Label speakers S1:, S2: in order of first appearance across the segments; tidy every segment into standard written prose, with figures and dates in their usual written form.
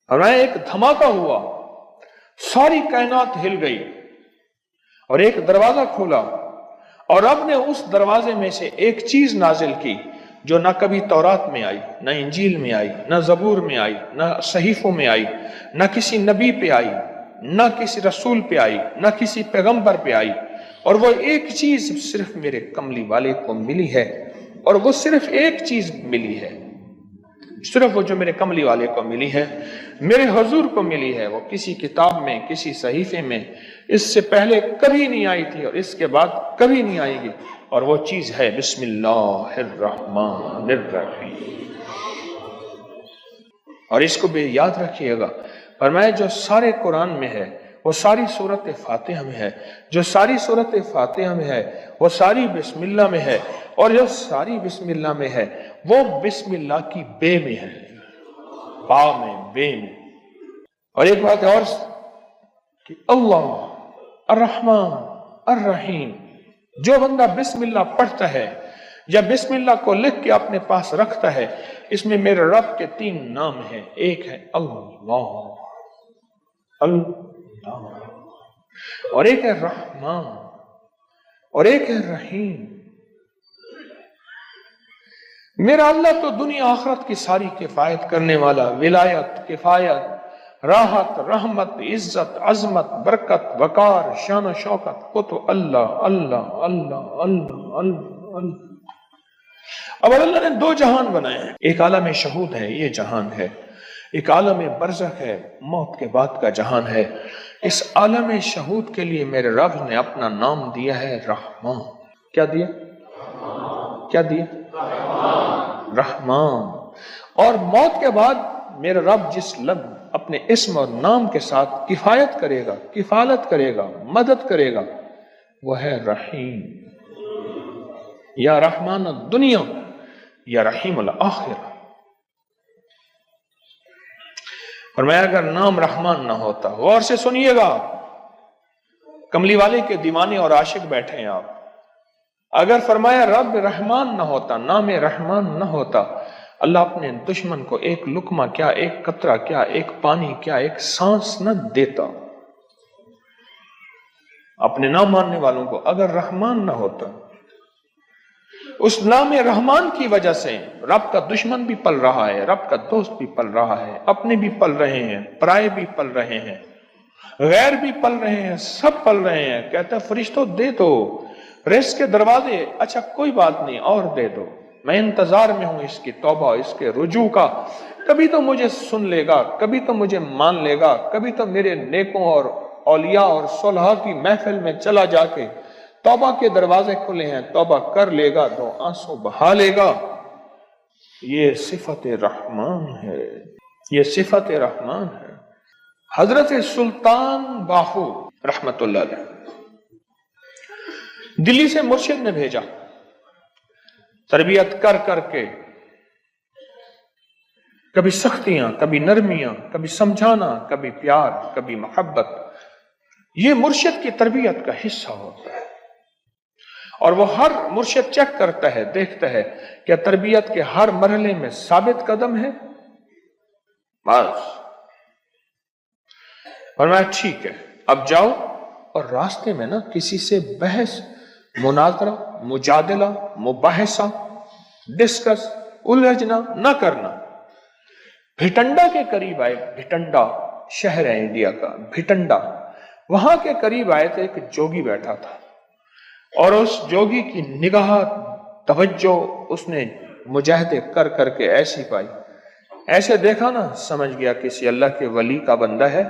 S1: और एक धमाका हुआ, सारी कायनात हिल गई और एक दरवाजा खोला और रब ने उस दरवाजे में से एक चीज नाजिल की जो ना कभी तौरात में आई, ना इंजील में आई, ना जबूर में आई, ना सहीफों में आई, ना किसी नबी पे आई, ना किसी रसूल पे आई, ना किसी पैगंबर पे आई। और वो एक चीज सिर्फ मेरे कमली वाले को मिली है, और वो सिर्फ एक चीज मिली है, सिर्फ वो जो मेरे कमली वाले को मिली है, मेरे हुजूर को मिली है। वो किसी किताब में, किसी सहीफे में इससे पहले कभी नहीं आई थी और इसके बाद कभी नहीं आएगी, और वो चीज है बिस्मिल्लाहिर्रहमानिर्रहीम। और इसको भी याद रखिएगा, फरमाया जो सारे कुरान में है वो सारी सूरत फातिहा में है, जो सारी सूरत फातिहा में है वो सारी बिस्मिल्लाह में है, और जो सारी बिस्मिल्लाह में है वो बिस्मिल्लाह की बे में है, बा में, बे में। और एक बात और कि अल्लाह अर्रहमान अर्रहीम, जो बंदा बिस्मिल्लाह पढ़ता है या बिस्मिल्लाह को लिख के अपने पास रखता है, इसमें मेरे रब के 3 नाम हैं। एक है अल्लाह, और एक है रहमान, और एक है रहीम। मेरा अल्लाह तो दुनिया आखिरत की सारी किफायत करने वाला, विलायत, किफायत, राहत, रहमत, इज्जत, अजमत, बरकत, वकार, शान शौकत, वो तो अल्लाह अल्लाह अल्लाह अल्लाह अल्लाह अल्लाह। अब अल्लाह ने 2 जहान बनाए हैं, एक आलम शहूद है, ये जहान है, एक आलम बरज़ख है, मौत के बाद का जहान है। इस आलम शहूद के लिए मेरे रब ने अपना नाम दिया है रहमान। क्या दिया? क्या दिया? रहमान। और मौत के बाद मेरा रब जिस लब अपने इस्म और नाम के साथ किफायत करेगा, किफालत करेगा, मदद करेगा, वो है रहीम। या रहमान दुनिया या रहीम अल आखिरा। और मैं अगर नाम रहमान ना होता, गौर से सुनिएगा, कमली वाले के दीवाने और आशिक बैठे हैं आप, अगर फरमाया रब रहमान ना होता, नाम रहमान ना होता, अल्लाह अपने दुश्मन को एक लुकमा क्या, एक कतरा क्या, एक पानी क्या, एक सांस न देता। अपने नाम मानने वालों को अगर रहमान ना होता, उस नाम रहमान की वजह से रब का दुश्मन भी पल रहा है, रब का दोस्त भी पल रहा है, अपने भी पल रहे हैं, पराये भी पल रहे हैं, गैर भी पल रहे हैं, सब पल रहे हैं। कहता है फरिश्तों दे दो रिज़्क़ के दरवाजे, अच्छा कोई बात नहीं और दे दो, मैं इंतजार में हूं इसकी तौबा, इसके रुजू का। कभी तो मुझे सुन लेगा, कभी तो मुझे मान लेगा, कभी तो मेरे नेकों और औलिया और सुलहा की महफिल में चला जाके तौबा के दरवाजे खुले हैं, तौबा कर लेगा, 2 आंसू बहा लेगा। ये सिफत रहमान है, ये सिफत रहमान है। हजरत सुल्तान बाहू रहमतुल्लाह अलैह दिल्ली से मुर्शिद ने भेजा, तरबियत कर करके, कभी सख्तियां, कभी नरमियां, कभी समझाना, कभी प्यार, कभी मोहब्बत, ये मुर्शिद की तरबियत का हिस्सा होता है। और वो हर मुर्शिद चेक करता है, देखता है क्या तरबियत के हर मरहले में साबित कदम है, बस। और मैं ठीक है, अब जाओ और रास्ते में ना किसी से बहस, मुनाजरा, मुजादला, मुबाहिसा, डिस्कस, उलझना न करना। भिटंडा के करीब आए, भिटंडा शहर है इंडिया का, भिटंडा, वहां के करीब आए तो एक जोगी बैठा था, और उस जोगी की निगाह, तवज्जो उसने मुजाहदे कर करके ऐसी पाई, ऐसे देखा ना, समझ गया किसी अल्लाह के वली का बंदा है,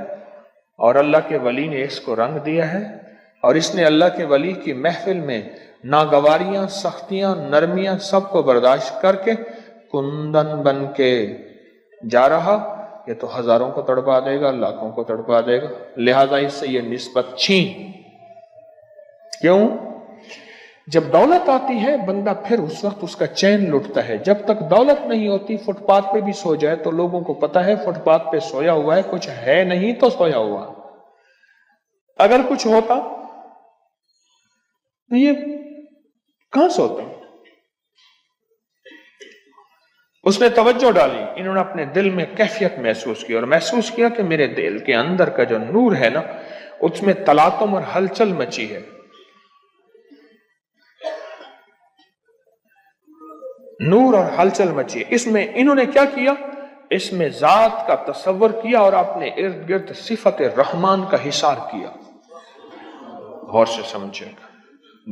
S1: और अल्लाह के वली ने इसको रंग दिया है, और इसने अल्लाह के वली की महफिल में नागवारियां, सख्तियां, नरमियां सबको बर्दाश्त करके कुंदन बन के जा रहा। ये तो हजारों को तड़पा देगा, लाखों को तड़पा देगा, लिहाजा इससे ये निस्बत छीन। क्यों? जब दौलत आती है बंदा फिर उस वक्त उसका चैन लुटता है, जब तक दौलत नहीं होती फुटपाथ पे भी सो जाए तो लोगों को पता है फुटपाथ पे सोया हुआ है, कुछ है नहीं तो सोया हुआ। अगर कुछ होता तो ये कहां सोता? اس نے توجہ ڈالی، انہوں نے اپنے دل میں کیفیت محسوس کی اور محسوس کیا کہ میرے دل کے اندر کا جو نور ہے نا، اس میں تلاطم اور ہلچل مچی ہے، نور اور ہلچل مچی ہے۔ اس میں انہوں نے کیا کیا؟ اس میں ذات کا تصور کیا اور اپنے ارد گرد صفت رحمان کا حصار کیا۔ غور سے سمجھے گا،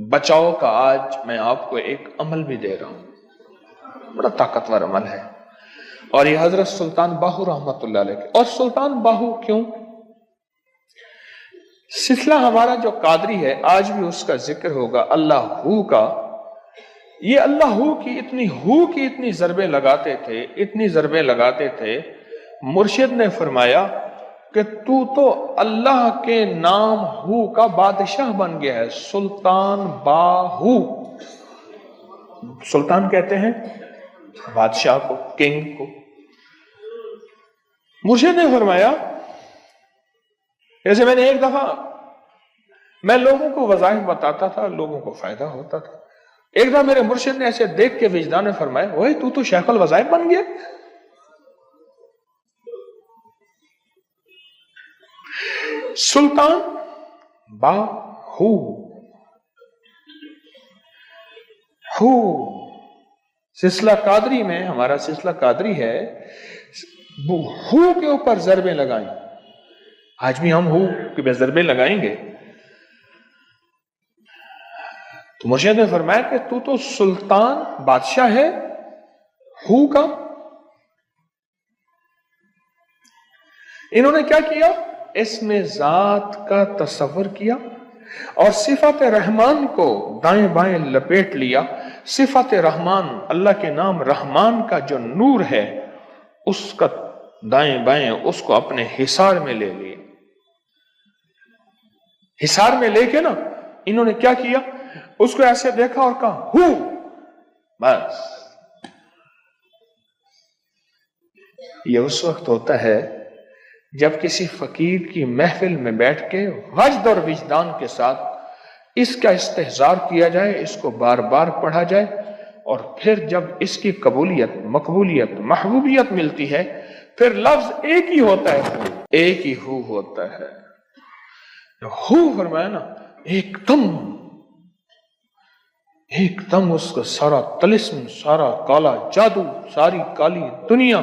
S1: بچاؤ کا آج میں آپ کو ایک عمل بھی دے رہا ہوں، بڑا طاقتور عمل ہے، اور یہ حضرت سلطان باہو رحمت اللہ علیہ۔ اور سلطان باہو کیوں؟ سلسلہ ہمارا جو قادری ہے، آج بھی اس کا ذکر ہوگا، اللہ ہو کا۔ یہ اللہ ہو کی اتنی ضربیں لگاتے تھے، مرشد نے فرمایا کہ تو اللہ کے نام ہو کا بادشاہ بن گیا ہے، سلطان باہو۔ سلطان کہتے ہیں بادشاہ کو، کنگ کو۔ مرشد نے فرمایا، جیسے میں نے ایک دفعہ میں لوگوں کو وظائف بتاتا تھا، لوگوں کو فائدہ ہوتا تھا، ایک دفعہ میرے مرشد نے ایسے دیکھ کے وجدان نے فرمایا، وہی تو شیخ الوظائف بن گیا۔ سلطان باہو سلسلہ قادری میں، ہمارا سلسلہ قادری ہے، ہو کے اوپر ضربیں لگائیں۔ آج بھی ہم ہو کے ضربیں لگائیں گے تو مرشد نے فرمایا کہ تو سلطان بادشاہ ہے ہو کا۔ انہوں نے کیا کیا؟ اس میں ذات کا تصور کیا اور صفت رحمان کو دائیں بائیں لپیٹ لیا۔ صفت رحمان، اللہ کے نام رحمان کا جو نور ہے، اس کا دائیں بائیں اس کو اپنے حصار میں لے لیا۔ حصار میں لے کے نا انہوں نے کیا کیا؟ اس کو ایسے دیکھا اور کہا ہو، بس۔ یہ اس وقت ہوتا ہے جب کسی فقیر کی محفل میں بیٹھ کے وجد اور وجدان کے ساتھ اس کا استحضار کیا جائے، اس کو بار بار پڑھا جائے، اور پھر جب اس کی قبولیت، مقبولیت، محبوبیت ملتی ہے، پھر لفظ ایک ہی ہوتا ہے، ایک ہی ہو ہوتا ہے۔ ہو فرمایا نا، ایک دم اس کا سارا طلسم، سارا کالا جادو، ساری کالی دنیا،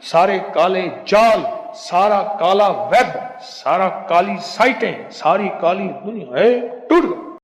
S1: سارے کالے جال، سارا کالا ویب، سارا کالی سائٹیں، ساری کالی دنیا ٹوٹ گئی۔